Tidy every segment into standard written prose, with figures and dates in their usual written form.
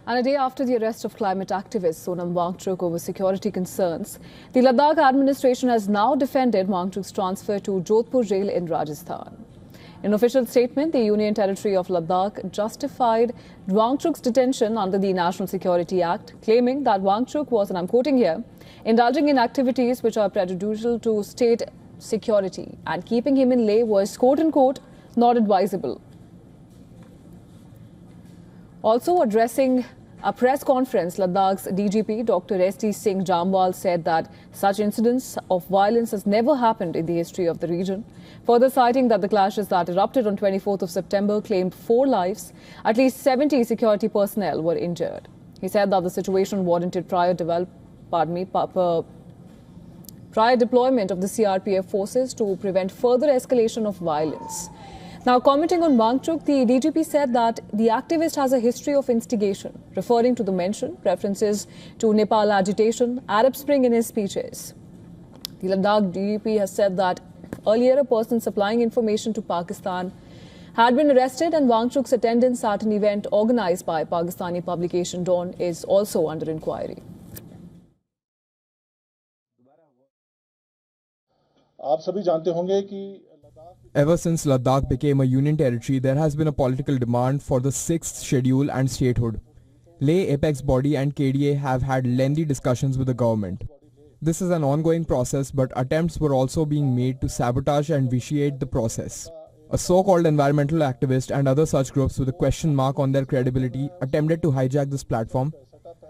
And a day after the arrest of climate activist Sonam Wangchuk over security concerns, the Ladakh administration has now defended Wangchuk's transfer to Jodhpur jail in Rajasthan. In an official statement, the Union Territory of Ladakh justified Wangchuk's detention under the National Security Act, claiming that Wangchuk was, and I'm quoting here, indulging in activities which are prejudicial to state security, and keeping him in Leh was, quote-unquote, not advisable. Also addressing a press conference, Ladakh's DGP, Dr. Singh Jamwal, said that such incidents of violence has never happened in the history of the region, further citing that the clashes that erupted on 24th of September claimed 4 lives. At least 70 security personnel were injured. He said that the situation warranted prior deployment of the CRPF forces to prevent further escalation of violence. Now, commenting on Wangchuk, the DGP said that the activist has a history of instigation, referring to the mentioned references to Nepal agitation, Arab Spring in his speeches. The Ladakh DGP has said that earlier a person supplying information to Pakistan had been arrested, and Wangchuk's attendance at an event organized by Pakistani publication Dawn is also under inquiry. आप सभी जानते होंगे कि Ever since Ladakh became a union territory, there has been a political demand for the 6th schedule and statehood. Leh apex body and KDA have had lengthy discussions with the government. This is an ongoing process, but attempts were also being made to sabotage and vitiate the process. A so-called environmental activist and other such groups with a question mark on their credibility attempted to hijack this platform.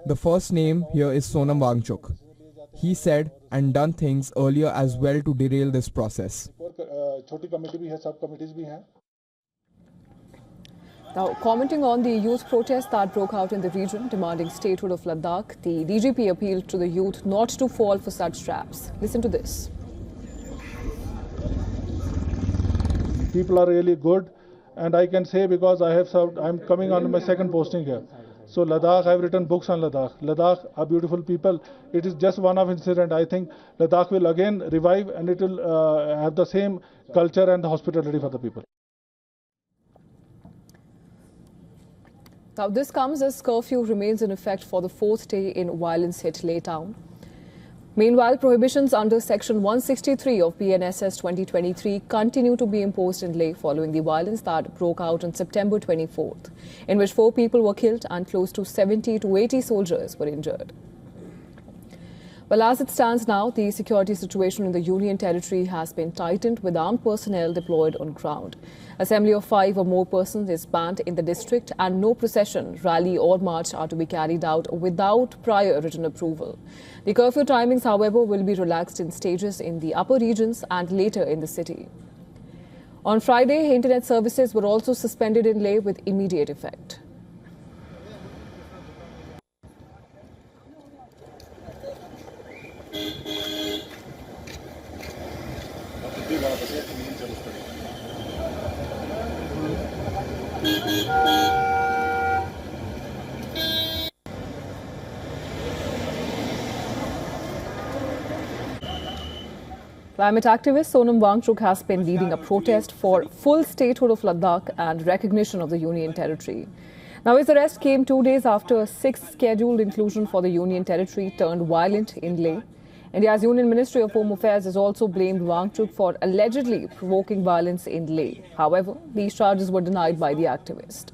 The first name here is Sonam Wangchuk. He said and done things earlier as well to derail this process. Now, commenting on the youth protest that broke out in the region demanding statehood of Ladakh, the DGP appealed to the youth not to fall for such traps. Listen to this. People are really good, and I can say because I have served, I'm coming on my second posting here. So Ladakh, I've written books on Ladakh. Ladakh are beautiful people. It is just one of incident. I think Ladakh will again revive, and it will have the same culture and the hospitality for the people. Now, this comes as curfew remains in effect for the 4th day in violence-hit Leh town. Meanwhile, prohibitions under Section 163 of BNSS 2023 continue to be imposed in Leh following the violence that broke out on September 24th, in which 4 people were killed and close to 70 to 80 soldiers were injured. Well, as it stands now, the security situation in the Union Territory has been tightened with armed personnel deployed on ground. Assembly of 5 or more persons is banned in the district, and no procession, rally or march are to be carried out without prior written approval. The curfew timings, however, will be relaxed in stages in the upper regions and later in the city. On Friday, internet services were also suspended in Leh with immediate effect. Climate activist Sonam Wangchuk has been leading a protest for full statehood of Ladakh and recognition of the Union Territory. Now, his arrest came 2 days after a 6th scheduled inclusion for the Union Territory turned violent in Leh. India's Union Ministry of Home Affairs has also blamed Wangchuk for allegedly provoking violence in Leh. However, these charges were denied by the activist.